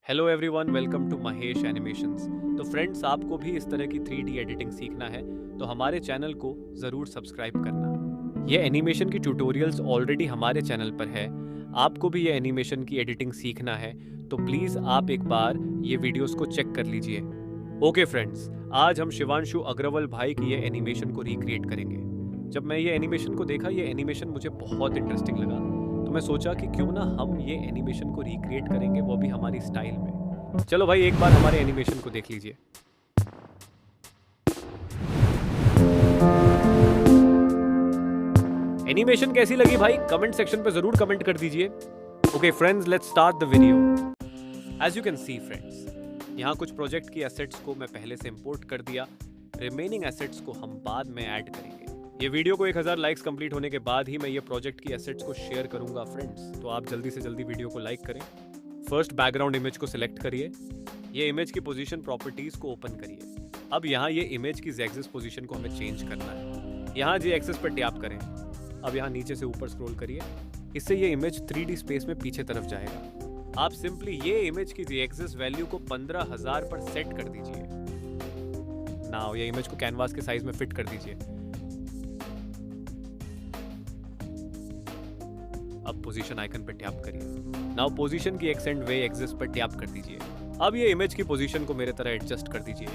Hello everyone, welcome to Mahesh animations. तो friends, आपको भी इस तरह की 3D एडिटिंग सीखना है तो हमारे चैनल को ज़रूर सब्सक्राइब करना। ये एनिमेशन की ट्यूटोरियल्स ऑलरेडी हमारे चैनल पर है। आपको भी ये एनिमेशन की एडिटिंग सीखना है तो प्लीज़ आप एक बार ये वीडियोस को चेक कर लीजिए। ओके फ्रेंड्स, आज हम शिवांशु अग्रवाल भाई की ये एनिमेशन को रिक्रिएट करेंगे। जब मैं ये एनिमेशन को देखा, ये एनिमेशन मुझे बहुत इंटरेस्टिंग लगा, तो मैं सोचा कि क्यों ना हम ये एनिमेशन को रिक्रिएट करेंगे, वो भी हमारी स्टाइल में। चलो भाई, एक बार हमारे एनिमेशन को देख लीजिए। एनिमेशन कैसी लगी भाई? कमेंट सेक्शन पे जरूर कमेंट कर दीजिए। Okay friends, let's start the video. As you can see friends, यहाँ कुछ प्रोजेक्ट की एसेट्स को मैं पहले से इंपोर्ट कर दिया। रिमेनिंग एसेट्स को हम बाद में ऐड करेंगे। ये वीडियो को 1000 लाइक्स कंप्लीट होने के बाद ही मैं ये प्रोजेक्ट की एसेट्स को शेयर करूंगा फ्रेंड्स, तो आप जल्दी से जल्दी वीडियो को लाइक करें। फर्स्ट बैकग्राउंड इमेज को सिलेक्ट करिए। ये इमेज की पोजीशन प्रॉपर्टीज को ओपन करिए। अब यहाँ ये इमेज की Z एक्सिस पोजीशन को हमें चेंज करना है। यहाँ Z एक्सिस पर टैप करें। अब यहाँ नीचे से ऊपर स्क्रॉल करिए। इससे ये इमेज 3D स्पेस में पीछे तरफ जाएगा। आप सिंपली ये इमेज की Z एक्सिस वैल्यू को 15000 पर सेट कर दीजिए। नाउ ये इमेज को कैनवास के साइज में फिट कर दीजिए। अब पोजीशन आइकन पर टैप करिए। नाउ पोजीशन की एक्स एंड वे एक्सिस पर टैप कर दीजिए। अब ये इमेज की पोजीशन को मेरे तरह एडजस्ट कर दीजिए।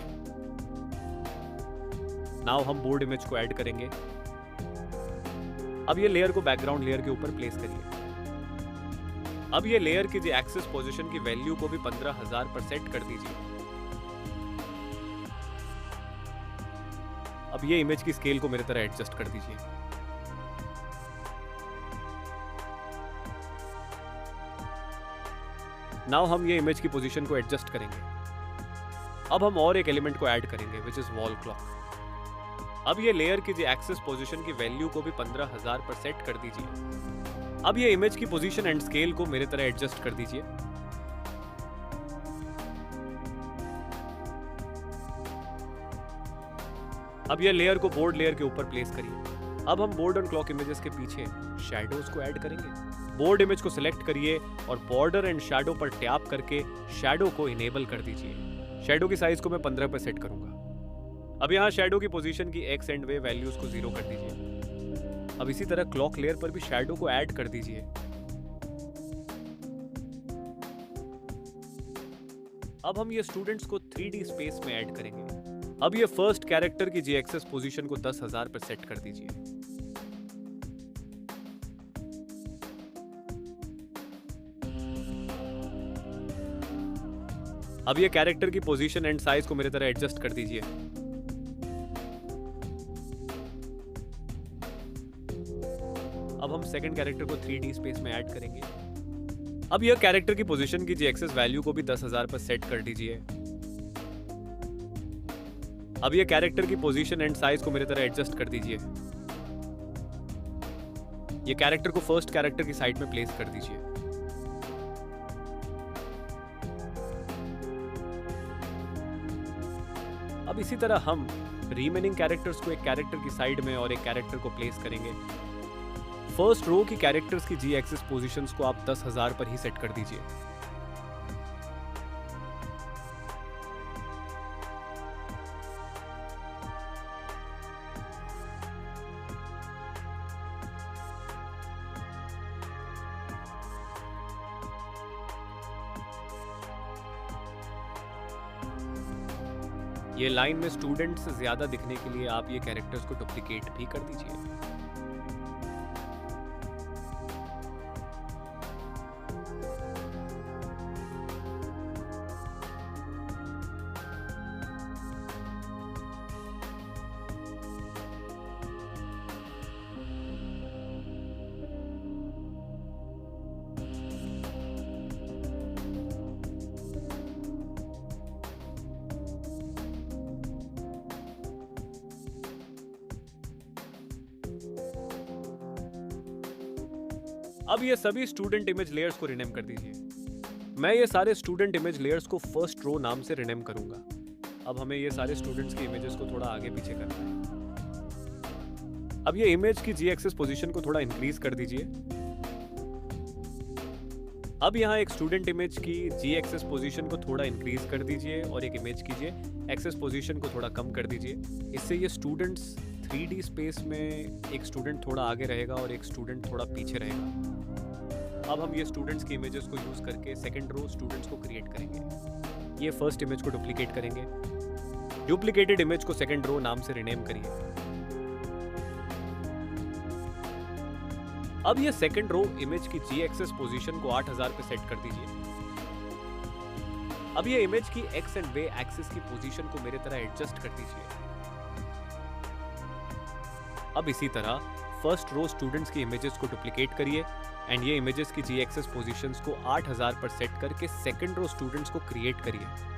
नाउ हम बोर्ड इमेज को ऐड करेंगे। अब ये लेयर को बैकग्राउंड लेयर के ऊपर प्लेस करिए। अब ये लेयर की एक्सिस पोजीशन की वैल्यू को भी 15000 पर सेट कर दीजिए। अब ये इमेज की स्केल को मेरे तरह एडजस्ट कर दीजिए। नाउ हम ये इमेज की पोजीशन को एडजस्ट करेंगे। अब हम और एक एलिमेंट को ऐड करेंगे, विच इज वॉल क्लॉक। अब ये लेयर की एक्सिस पोजीशन की वैल्यू को भी 15000 पर सेट कर दीजिए। अब ये इमेज की पोजीशन एंड स्केल को मेरे तरह एडजस्ट कर दीजिए। अब ये लेयर को बोर्ड लेयर के ऊपर प्लेस करिए। अब हम बोर्ड और क्लॉक इमेजेस के पीछे शैडोज को ऐड करेंगे। बोर्ड इमेज को सिलेक्ट करिए और बॉर्डर एंड शैडो पर टैप करके शैडो को इनेबल कर दीजिए। शैडो की साइज को मैं 15 पर सेट करूंगा। अब यहाँ शैडो की पोजीशन की एक्स एंड वे वैल्यूज को 0 कर दीजिए। अब इसी तरह क्लॉक लेयर पर भी शैडो को ऐड कर दीजिए। अब हम ये स्टूडेंट्स को 3D स्पेस में ऐड करेंगे। अब ये फर्स्ट कैरेक्टर की Z एक्सिस पोजीशन को 10000 पर सेट कर दीजिए। अब ये कैरेक्टर की पोजीशन एंड साइज को मेरे तरह एडजस्ट कर दीजिए। अब हम सेकंड कैरेक्टर को 3D स्पेस में ऐड करेंगे। अब यह कैरेक्टर की पोजीशन की Z एक्सिस वैल्यू को भी 10000 पर सेट कर दीजिए। अब यह कैरेक्टर की पोजीशन एंड साइज को मेरे तरह एडजस्ट कर दीजिए। ये कैरेक्टर को फर्स्ट कैरेक्टर की साइड में प्लेस कर दीजिए। अब इसी तरह हम रिमेनिंग कैरेक्टर्स को एक कैरेक्टर की साइड में और एक कैरेक्टर को प्लेस करेंगे। फर्स्ट रो की कैरेक्टर्स की Z एक्सिस पोजीशंस को आप 10000 पर ही सेट कर दीजिए। ये लाइन में स्टूडेंट से ज्यादा दिखने के लिए आप ये कैरेक्टर्स को डुप्लीकेट भी कर दीजिए। अब ये सभी स्टूडेंट इमेज लेयर्स को रिनेम कर दीजिए। मैं ये सारे स्टूडेंट इमेज लेयर्स को फर्स्ट रो नाम से रिनेम करूंगा। अब हमें ये सारे स्टूडेंट्स के इमेजेस को थोड़ा आगे पीछे करना है। अब ये इमेज की Z एक्सिस पोजीशन को थोड़ा इंक्रीज कर दीजिए। अब यहाँ एक स्टूडेंट इमेज की जी एक्सेस पोजीशन को थोड़ा इंक्रीज कर दीजिए और एक इमेज कीजिए एक्सेस पोजीशन को थोड़ा कम कर दीजिए। इससे ये स्टूडेंट्स 3D स्पेस में एक स्टूडेंट थोड़ा आगे रहेगा और एक स्टूडेंट थोड़ा पीछे रहेगा। अब हम ये स्टूडेंट्स की इमेजेस को यूज़ करके सेकेंड रो स्टूडेंट्स को क्रिएट करेंगे। ये फर्स्ट इमेज को डुप्लीकेट करेंगे। डुप्लीकेटेड इमेज को सेकेंड रो नाम से रिनेम करिए। अब ये सेकंड रो इमेज की जी एक्सेस पोजीशन को 8000 पे सेट कर दीजिए। अब ये इमेज की एक्स एंड वाई एक्सिस की पोजीशन को मेरे तरह एडजस्ट कर दीजिए। अब इसी तरह फर्स्ट रो स्टूडेंट्स की इमेजेस को डुप्लीकेट करिए एंड ये इमेजेस की जी एक्सेस पोजीशंस को 8000 पर सेट करके सेकंड रो स्टूडेंट्स को क्रिएट करिए।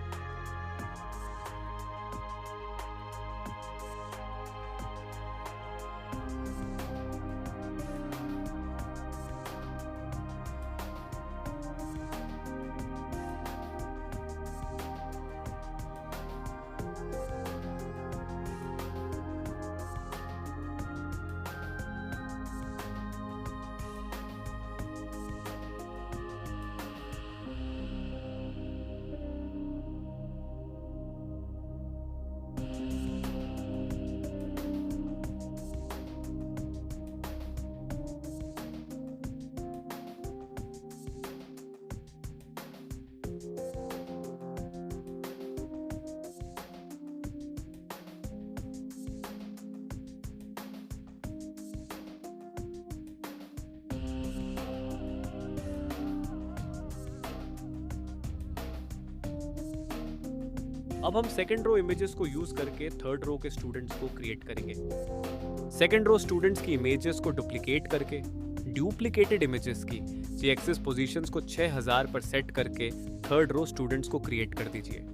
अब हम सेकेंड रो इमेजेस को यूज करके थर्ड रो के स्टूडेंट्स को क्रिएट करेंगे। सेकेंड रो स्टूडेंट्स की इमेजेस को डुप्लीकेट करके डुप्लीकेटेड इमेजेस की जी एक्सेस पोजीशंस को 6000 पर सेट करके थर्ड रो स्टूडेंट्स को क्रिएट कर दीजिए।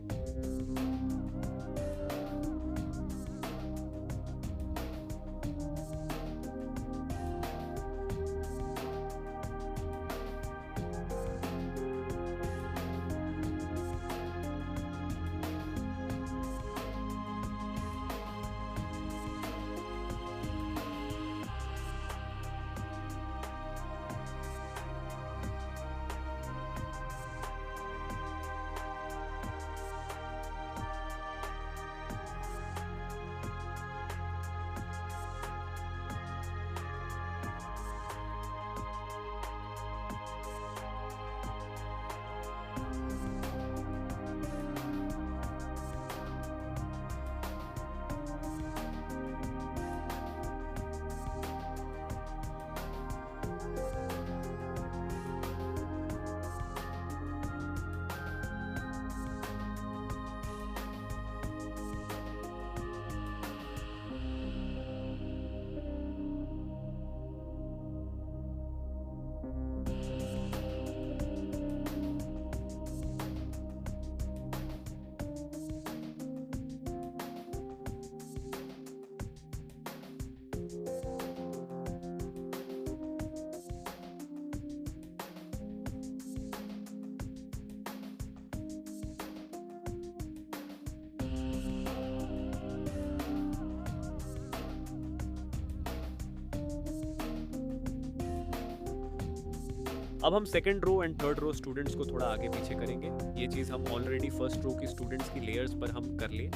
अब हम second row and third row students को थोड़ा आगे पीछे करेंगे। ये चीज़ हम ऑलरेडी फर्स्ट रो की स्टूडेंट्स की लेयर्स पर हम कर लिए।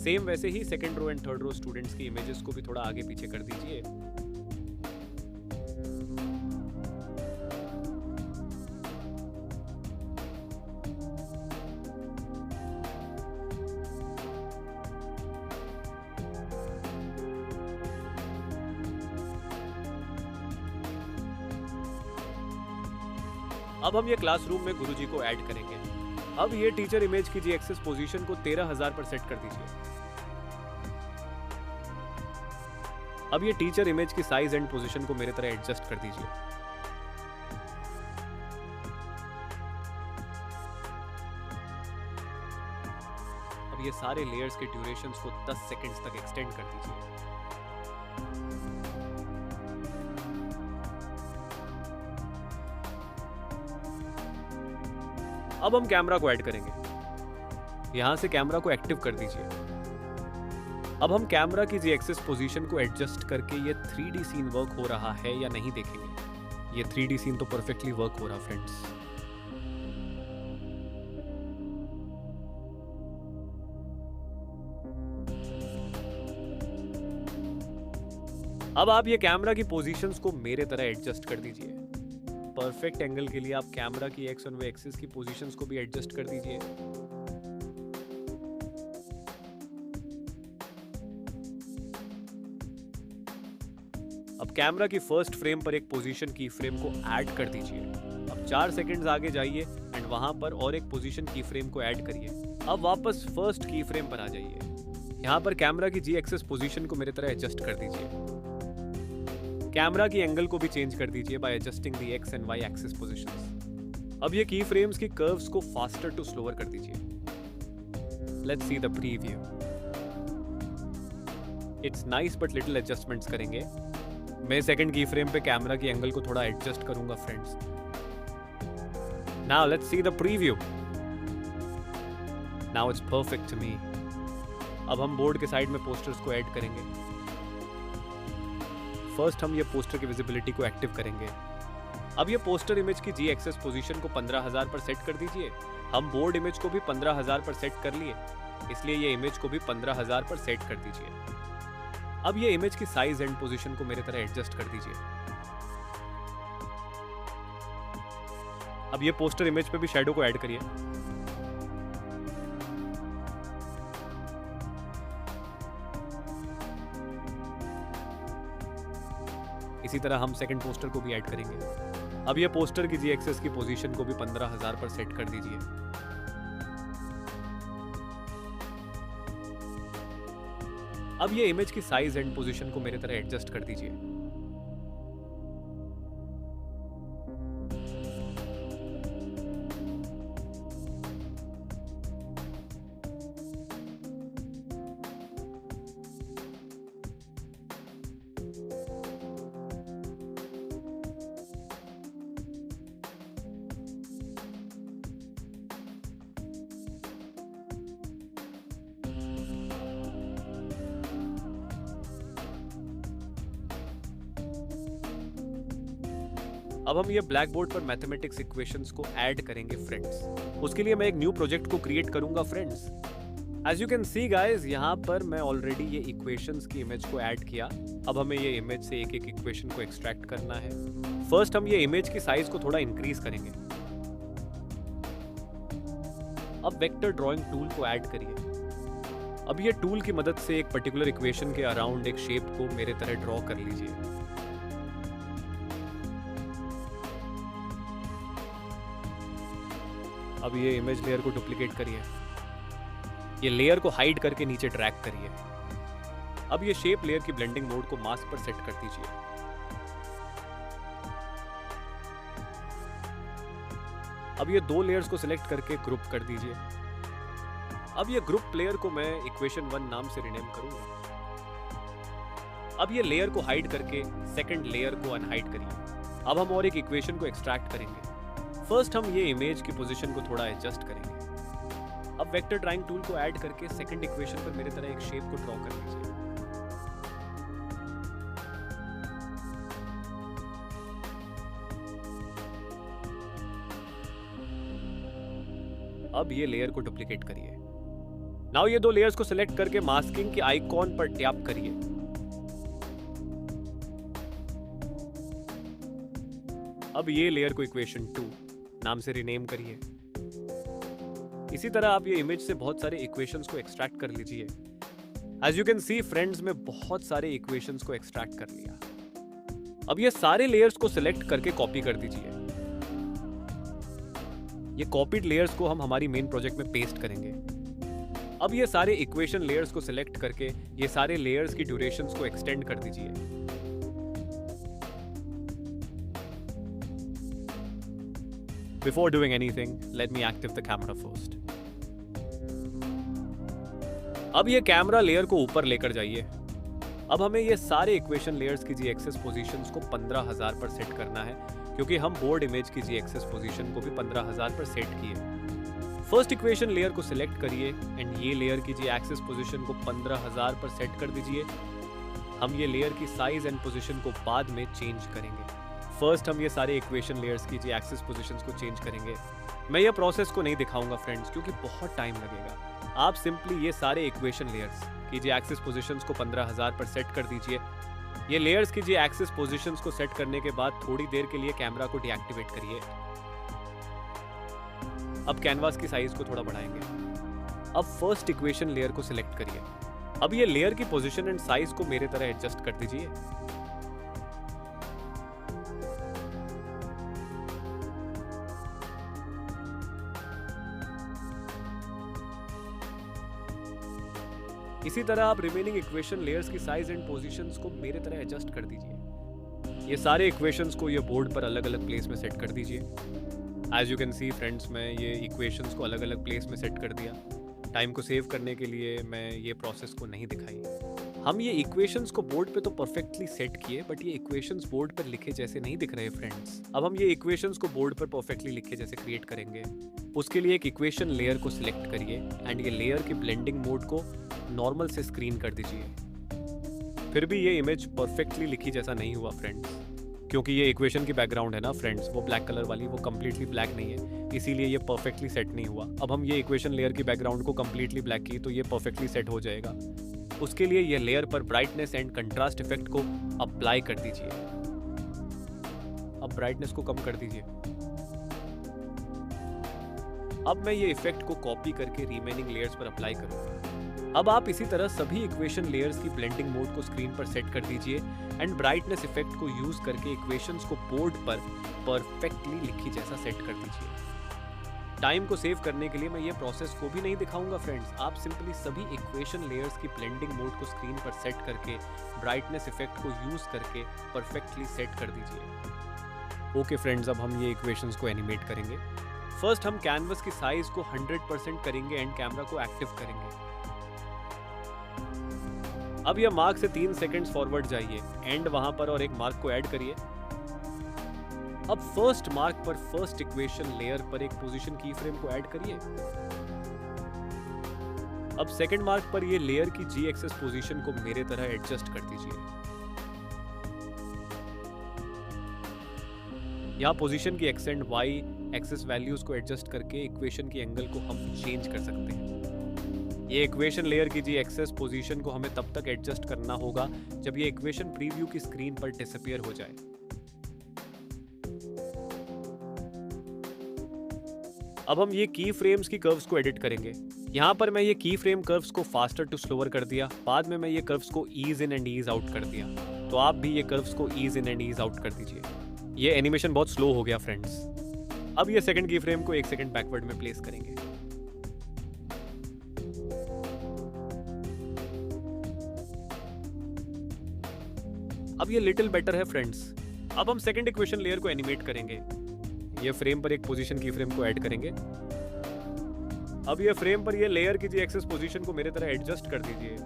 सेम वैसे ही second row and third row students की इमेजेस को भी थोड़ा आगे पीछे कर दीजिए। अब हम ये क्लासरूम में गुरुजी को ऐड करेंगे। अब ये टीचर इमेज की जी एक्सेस पोजीशन को 13000 पर सेट कर दीजिए। अब ये टीचर इमेज की साइज एंड पोजीशन को मेरे तरह एडजस्ट कर दीजिए। अब ये सारे लेयर्स के ड्यूरेशंस को 10 सेकंड्स तक एक्सटेंड कर दीजिए। अब हम कैमरा को ऐड करेंगे। यहां से कैमरा को एक्टिव कर दीजिए। अब हम कैमरा की जी एक्सेस पोजीशन को एडजस्ट करके ये 3D सीन वर्क हो रहा है या नहीं देखेंगे। ये 3D सीन तो परफेक्टली वर्क हो रहा फ्रेंड्स। अब आप ये कैमरा की पोजीशंस को मेरे तरह एडजस्ट कर दीजिए। परफेक्ट एंगल के लिए आप कैमरा की एक्स और वाई एक्सिस की पोजीशंस को भी एडजस्ट कर दीजिए। अब कैमरा की फर्स्ट फ्रेम पर एक पोजीशन की फ्रेम को ऐड कर दीजिए। अब 4 सेकंड्स आगे जाइए एंड वहां पर और एक पोजीशन की फ्रेम को ऐड करिए। अब वापस फर्स्ट की फ्रेम पर आ जाइए। यहाँ पर कैमरा की जी एक्सिस पोजीशन को मेरे तरह एडजस्ट कर दीजिए। कैमरा की एंगल को भी चेंज कर दीजिए by adjusting the X and Y axis positions. अब ये की फ्रेम्स की कर्व्स को फास्टर टू स्लोअर कर दीजिए। Let's see the preview. It's nice but little adjustments करेंगे। मैं सेकंड की फ्रेम पे कैमरा की एंगल को थोड़ा एडजस्ट करूंगा friends. Now let's see the preview. Now it's perfect to me. अब हम बोर्ड के साइड में पोस्टर्स को ऐड करेंगे। फर्स्ट हम ये पोस्टर की विजिबिलिटी को एक्टिव करेंगे। अब ये पोस्टर इमेज की जी एक्सिस पोजीशन को 15,000 पर सेट कर दीजिए। हम बोर्ड इमेज को भी 15,000 पर सेट कर लिए, इसलिए ये इमेज को भी 15,000 पर सेट कर दीजिए। अब ये इमेज की साइज एंड पोजीशन को मेरे तरह एडजस्ट कर दीजिए। अब ये पोस्टर इमेज पे भी शैडो को ऐड करिए। इसी तरह हम सेकंड पोस्टर को भी ऐड करेंगे। अब ये पोस्टर की जी एक्सिस की पोजीशन को भी 15,000 पर सेट कर दीजिए। अब ये इमेज की साइज एंड पोजीशन को मेरे तरह एडजस्ट कर दीजिए। अब हम ये ब्लैक बोर्ड पर मैथमेटिक्स इक्वेशंस को ऐड करेंगे फ्रेंड्स। उसके लिए मैं एक न्यू प्रोजेक्ट को क्रिएट करूंगा friends. As you can see guys, यहाँ पर मैं ऑलरेडी ये इक्वेशंस की इमेज को ऐड किया। अब हमें ये इमेज से एक एक इक्वेशन को एक्सट्रैक्ट करना है। फर्स्ट हम ये इमेज की साइज को थोड़ा इंक्रीज करेंगे। अब वेक्टर ड्राइंग टूल को ऐड करिए। अब ये टूल की मदद से एक पर्टिकुलर इक्वेशन के अराउंड एक शेप को मेरे तरह ड्रॉ कर लीजिए। अब ये इमेज लेयर को डुप्लीकेट करिए। ये लेयर को हाइड करके नीचे ड्रैग करिए। अब ये शेप लेयर की ब्लेंडिंग मोड को मास्क पर सेट कर दीजिए। अब ये 2 लेयर्स को सिलेक्ट करके ग्रुप कर दीजिए। अब ये ग्रुप लेयर को मैं इक्वेशन 1 नाम से रिनेम करूंगा। अब ये लेयर को हाइड करके सेकंड लेयर को अनहाइड करिए। अब हम और एक इक्वेशन को एक्सट्रैक्ट करेंगे। फर्स्ट हम ये इमेज की पोजीशन को थोड़ा एडजस्ट करेंगे। अब वेक्टर ड्राइंग टूल को ऐड करके सेकंड इक्वेशन पर मेरे तरह एक शेप को ड्रॉ कर लीजिए। अब ये लेयर को डुप्लीकेट करिए। नाउ ये 2 लेयर्स को सिलेक्ट करके मास्किंग के आइकॉन पर टैप करिए। अब ये लेयर को इक्वेशन 2 नाम से रिनेम करिए। इसी तरह आप ये इमेज से बहुत सारे इक्वेशंस को एक्सट्रैक्ट कर लीजिए। As you can see friends, मैं बहुत सारे इक्वेशंस को एक्सट्रैक्ट कर लिया। अब ये सारे लेयर्स को सिलेक्ट करके कॉपी कर दीजिए। ये कॉपीड लेयर्स को हम हमारी मेन प्रोजेक्ट में पेस्ट करेंगे। अब ये सारे इक्वेशन लेयर्स को सिलेक्ट करके ये सारे लेयर्स की ड्यूरेशंस को एक्सटेंड कर दीजिए। Before doing anything, let me active the camera first. अब ये कैमरा लेयर को ऊपर लेकर जाइए। अब हमें ये सारे इक्वेशन लेयर्स की जी एक्सिस पोजीशंस को 15,000 पर सेट करना है, क्योंकि हम बोर्ड इमेज की जी एक्सिस पोजीशन को भी 15,000 पर सेट किए। फर्स्ट इक्वेशन लेयर को सिलेक्ट करिए एंड ये लेयर की जी एक्सिस पोजीशन को 15,000 पर सेट कर दीजिए। हम ये लेयर की साइज एंड पोजीशन को बाद में चेंज करेंगे। फर्स्ट हम ये सारे इक्वेशन लेयर्स की जी एक्सिस पोजीशंस को चेंज करेंगे। मैं ये प्रोसेस को नहीं दिखाऊंगा फ्रेंड्स, क्योंकि बहुत टाइम लगेगा। आप सिंपली ये सारे इक्वेशन लेयर्स की जी एक्सिस पोजीशंस को 15,000 पर सेट कर दीजिए। ये लेयर्स कीजिए एक्सिस पोजीशंस को सेट करने के बाद थोड़ी देर के लिए कैमरा को डीएक्टिवेट करिए। अब कैनवास की साइज को थोड़ा बढ़ाएंगे। अब फर्स्ट इक्वेशन लेयर को सिलेक्ट करिए। अब ये लेयर की पोजीशन एंड साइज को मेरे तरह एडजस्ट कर दीजिए। इसी तरह आप रिमेनिंग इक्वेशन लेयर्स की साइज एंड पोजीशंस को मेरे तरह एडजस्ट कर दीजिए। ये सारे इक्वेशंस को ये बोर्ड पर अलग अलग प्लेस में सेट कर दीजिए। As you can see friends, मैं ये इक्वेशंस को अलग अलग प्लेस में सेट कर दिया। टाइम को सेव करने के लिए मैं ये प्रोसेस को नहीं दिखाई। हम ये इक्वेशंस को बोर्ड पे तो परफेक्टली सेट किए, बट ये इक्वेशंस बोर्ड पर लिखे जैसे नहीं दिख रहे फ्रेंड्स। अब हम ये इक्वेशंस को बोर्ड पर परफेक्टली लिखे जैसे क्रिएट करेंगे। उसके लिए एक इक्वेशन लेयर को सिलेक्ट करिए एंड ये लेयर की ब्लेंडिंग मोड को नॉर्मल से स्क्रीन कर दीजिए। फिर भी ये इमेज परफेक्टली लिखी जैसा नहीं हुआ फ्रेंड्स, क्योंकि ये इक्वेशन की बैकग्राउंड है ना फ्रेंड्स, वो ब्लैक कलर वाली, वो कम्प्लीटली ब्लैक नहीं है, इसीलिए ये परफेक्टली सेट नहीं हुआ। अब हम ये इक्वेशन लेयर की बैकग्राउंड को कम्प्लीटली ब्लैक की तो ये परफेक्टली सेट हो जाएगा। उसके लिए ये लेयर पर ब्राइटनेस एंड कंट्रास्ट इफेक्ट को अप्लाई कर दीजिए। अब ब्राइटनेस को कम कर दीजिए। अब मैं ये इफेक्ट को कॉपी करके रिमेनिंग लेयर्स पर अप्लाई करूंगा। अब आप इसी तरह सभी इक्वेशन लेयर्स की ब्लेंडिंग मोड को स्क्रीन पर सेट कर दीजिए एंड ब्राइटनेस इफेक्ट को यूज करके इक्वेशंस को बोर्ड पर परफेक्टली लिखी जैसा सेट कर दीजिए। टाइम को सेव करने के लिए मैं ये प्रोसेस को भी नहीं दिखाऊंगा फ्रेंड्स। आप सिंपली सभी इक्वेशन लेयर्स की ब्लेंडिंग मोड को स्क्रीन पर सेट करके ब्राइटनेस इफेक्ट को यूज करके परफेक्टली सेट कर दीजिए। ओके फ्रेंड्स, अब हम ये इक्वेशंस को एनिमेट करेंगे। फर्स्ट हम कैनवस की साइज को 100% करेंगे एंड कैमरा को एक्टिव करेंगे। अब यह मार्क से 3 सेकंड्स फॉरवर्ड जाइए, एंड वहां पर और एक मार्क को ऐड करिए। अब फर्स्ट मार्क पर फर्स्ट इक्वेशन लेयर पर एक पोजीशन की फ्रेम को ऐड करिए। अब सेकंड मार्क पर ये लेयर की जी एक्सेस पोजीशन को मेरे तरह एडजस्ट कर दीजिए। यहां पोजीशन की x and y axes values को एडजस्ट करके इक्वेशन की एंगल को हम चेंज कर सकते हैं। ये इक्वेशन लेयर की जी एक्सेस पोजीशन को हमें तब तक एडजस्ट करना होगा जब ये इक्वेशन प्रीव्यू की स्क्रीन पर डिसअपीयर हो जाए। अब हम ये की फ्रेम्स की कर्व्स को एडिट करेंगे। यहाँ पर मैं ये की फ्रेम कर्व्स को फास्टर टू स्लोअर कर दिया। बाद में मैं ये कर्व्स को ease in and ease out कर दिया। तो आप भी ये कर्व्स को ease in and ease out कर दीजिए। ये एनिमेशन बहुत स्लो हो गया फ्रेंड्स। अब ये सेकंड की फ्रेम को 1 सेकंड बैकवर्ड में प्लेस करेंगे। अब ये लिटिल बेटर है फ्रेंड्स। अब हम सेकंड इक्वेशन लेयर को एनिमेट करेंगे। ये फ्रेम पर एक पोजीशन की फ्रेम को ऐड करेंगे। अब ये फ्रेम पर ये लेयर की जी एक्सेस पोजीशन को मेरे तरह एडजस्ट कर दीजिए।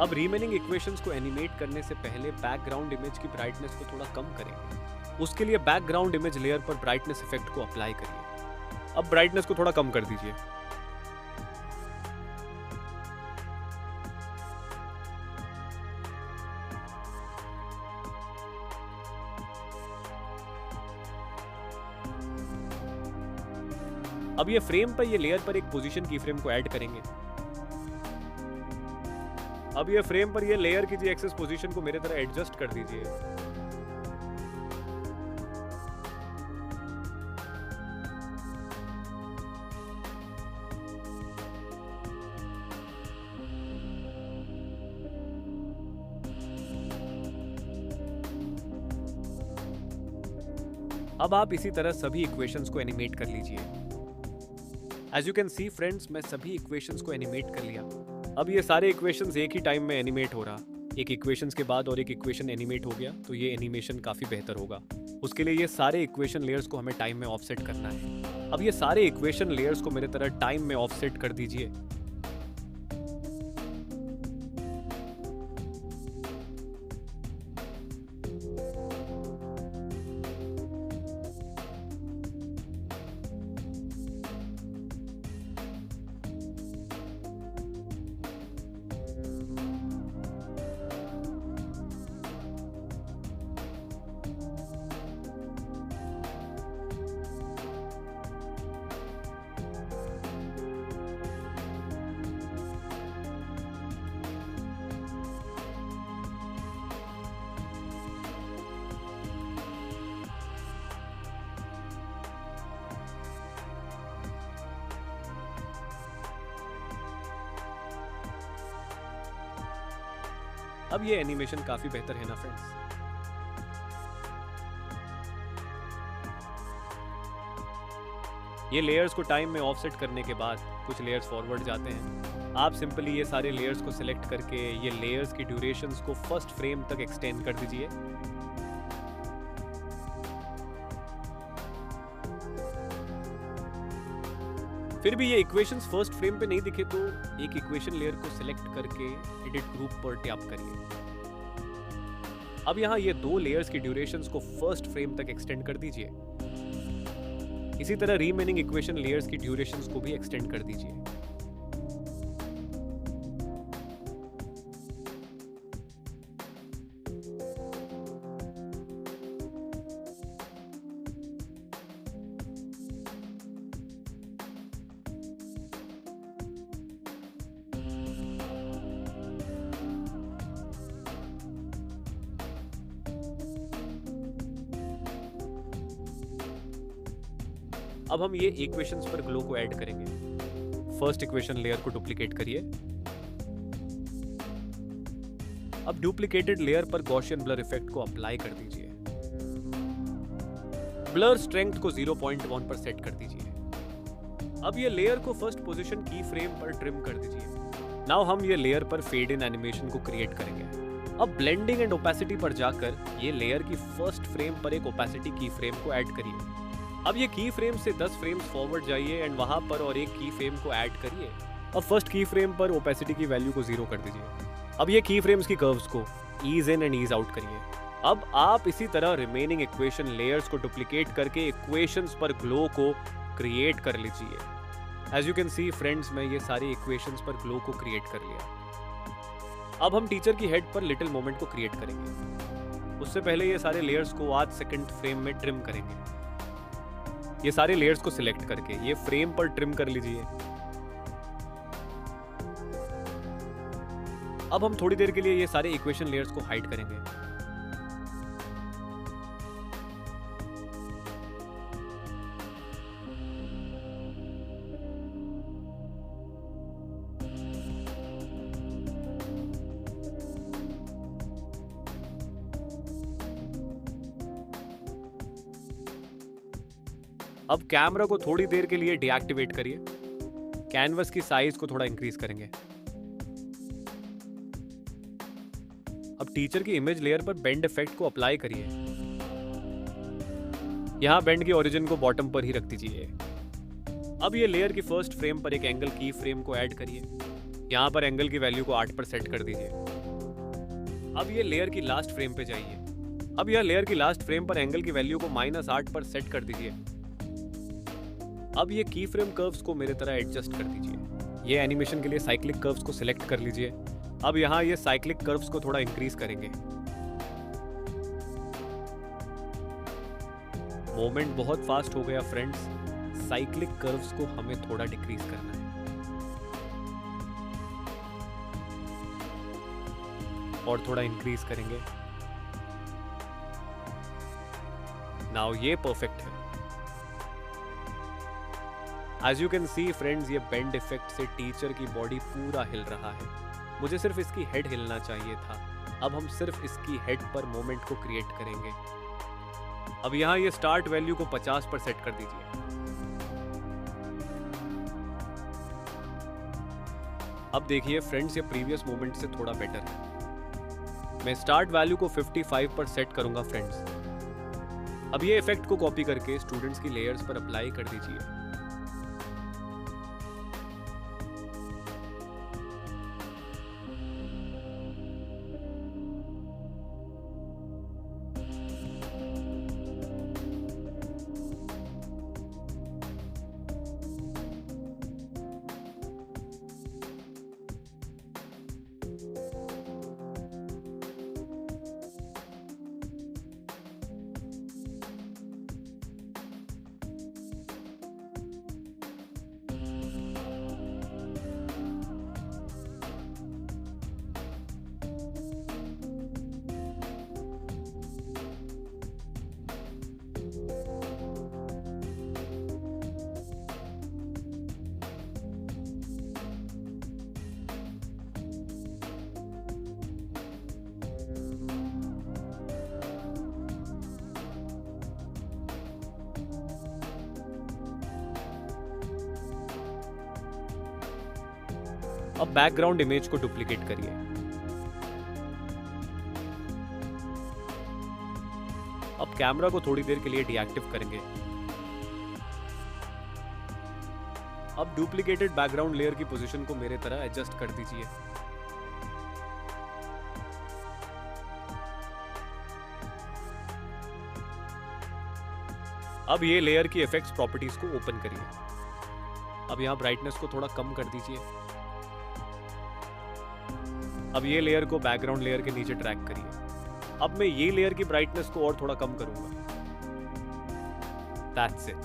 अब रिमेनिंग इक्वेशंस को एनिमेट करने से पहले बैकग्राउंड इमेज की ब्राइटनेस को थोड़ा कम करेंगे। उसके लिए बैकग्राउंड इमेज लेयर पर ब्राइटनेस इफेक्ट को अप्लाई करिए। अब ब्राइटनेस को थोड़ा कम कर दीजिए। अब ये फ्रेम पर ये लेयर पर एक पोजीशन की फ्रेम को ऐड करेंगे। अब ये फ्रेम पर ये लेयर की जी एक्सेस पोजीशन को मेरे तरह एडजस्ट कर दीजिए। अब आप इसी तरह सभी इक्वेशंस को एनिमेट कर लीजिए। As you can see friends, मैं सभी इक्वेशंस को एनिमेट कर लिया। अब ये सारे इक्वेशंस एक ही टाइम में एनिमेट हो रहा। एक इक्वेशंस के बाद और एक इक्वेशन एनिमेट हो गया तो ये एनिमेशन काफ़ी बेहतर होगा। उसके लिए ये सारे इक्वेशन लेयर्स को हमें टाइम में ऑफसेट करना है। अब ये सारे इक्वेशन लेयर्स को मेरे तरह टाइम में ऑफसेट कर दीजिए। अब ये एनिमेशन काफी बेहतर है ना फ्रेंड्स। ये लेयर्स को टाइम में ऑफसेट करने के बाद कुछ लेयर्स फॉरवर्ड जाते हैं। आप सिंपली ये सारे लेयर्स को सिलेक्ट करके ये लेयर्स की ड्यूरेशंस को फर्स्ट फ्रेम तक एक्सटेंड कर दीजिए। फिर भी ये इक्वेशंस फर्स्ट फ्रेम पे नहीं दिखे तो एक इक्वेशन लेयर को सिलेक्ट करके एडिट ग्रुप पर टैप करिए। अब यहाँ ये दो लेयर्स की ड्यूरेशंस को फर्स्ट फ्रेम तक एक्सटेंड कर दीजिए। इसी तरह रिमेनिंग इक्वेशन लेयर्स की ड्यूरेशंस को भी एक्सटेंड कर दीजिए। अब हम ये इक्वेशंस पर ग्लो को ऐड करेंगे। फर्स्ट इक्वेशन लेयर को डुप्लीकेट करिए। अब डुप्लीकेटेड लेयर पर गॉसियन ब्लर इफेक्ट को अप्लाई कर दीजिए। ब्लर स्ट्रेंथ को 0.1 पर सेट कर दीजिए। अब ये लेयर को फर्स्ट पोजीशन की फ्रेम पर ट्रिम कर दीजिए। नाउ हम ये लेयर पर फेड इन एनिमेशन को क्रिएट करेंगे। अब ब्लेंडिंग एंड ओपेसिटी पर जाकर ये लेयर की फर्स्ट फ्रेम पर एक ओपेसिटी की फ्रेम को ऐड करिए। अब ये की फ्रेम से 10 फ्रेम्स फॉरवर्ड जाइए एंड वहां पर और एक की फ्रेम को ऐड करिए। अब फर्स्ट की फ्रेम पर ओपेसिटी की वैल्यू को 0 कर दीजिए। अब ये की फ्रेम्स की कर्व्स को ease in and ease out करिए। अब आप इसी तरह रिमेनिंग इक्वेशन लेयर्स को डुप्लीकेट करके इक्वेशंस पर ग्लो को क्रिएट कर लीजिए। As you can see friends, मैं ये सारी इक्वेशंस पर ग्लो को क्रिएट कर लिया। अब हम टीचर की हेड पर लिटिल मोमेंट को क्रिएट करेंगे। उससे पहले ये सारे लेयर्स को आज सेकंड फ्रेम में ट्रिम करेंगे। ये सारे लेयर्स को सिलेक्ट करके ये फ्रेम पर ट्रिम कर लीजिए। अब हम थोड़ी देर के लिए ये सारे इक्वेशन लेयर्स को हाइड करेंगे। अब कैमरा को थोड़ी देर के लिए डीएक्टिवेट करिए। कैनवस की साइज को थोड़ा इंक्रीज करेंगे। अब टीचर की इमेज लेयर पर बेंड इफेक्ट को अप्लाई करिए। यहां बेंड की ओरिजिन को बॉटम पर ही रख दीजिए। अब ये लेयर की फर्स्ट फ्रेम पर एक एंगल की फ्रेम को ऐड करिए। यहां पर एंगल की वैल्यू को 8 पर सेट कर दीजिए। अब ये लेयर की लास्ट फ्रेम पे जाइए। अब यह लेयर की लास्ट फ्रेम पर एंगल की वैल्यू को -8 पर सेट कर दीजिए। अब ये की फ्रेम कर्व्स को मेरे तरह एडजस्ट कर दीजिए। ये एनिमेशन के लिए साइक्लिक कर्व्स को सिलेक्ट कर लीजिए। अब यहाँ ये साइक्लिक कर्व्स को थोड़ा इंक्रीज करेंगे। मोमेंट बहुत फास्ट हो गया फ्रेंड्स। साइक्लिक कर्व्स को हमें थोड़ा डिक्रीज करना है और थोड़ा इंक्रीज करेंगे। नाउ ये परफेक्ट है। As you can see friends, ये बेंड इफेक्ट से टीचर की बॉडी पूरा हिल रहा है। मुझे सिर्फ इसकी हेड हिलना चाहिए था। अब हम सिर्फ इसकी हेड पर मोमेंट को क्रिएट करेंगे। अब यहाँ ये स्टार्ट वैल्यू को 50 पर सेट कर दीजिए। अब देखिए फ्रेंड्स, ये प्रीवियस मोमेंट से थोड़ा बेटर है। मैं स्टार्ट वैल्यू को 55 पर सेट करूंगा फ्रेंड्स। अब ये इफेक्ट को कॉपी करके स्टूडेंट्स की लेयर्स पर अप्लाई कर दीजिए। अब बैकग्राउंड इमेज को डुप्लीकेट करिए। अब कैमरा को थोड़ी देर के लिए डीएक्टिव करेंगे। अब डुप्लीकेटेड बैकग्राउंड लेयर की पोजीशन को मेरे तरह एडजस्ट कर दीजिए। अब ये लेयर की इफेक्ट्स प्रॉपर्टीज को ओपन करिए। अब यहां ब्राइटनेस को थोड़ा कम कर दीजिए। अब ये लेयर को बैकग्राउंड लेयर के नीचे ड्रैग करिए। अब मैं ये लेयर की ब्राइटनेस को और थोड़ा कम करूंगा। That's it.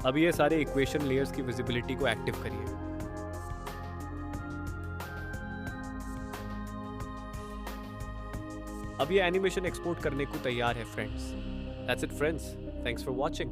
अब ये सारे इक्वेशन लेयर्स की विजिबिलिटी को एक्टिव करिए। अब ये एनिमेशन एक्सपोर्ट करने को तैयार है friends. That's it friends. Thanks for watching.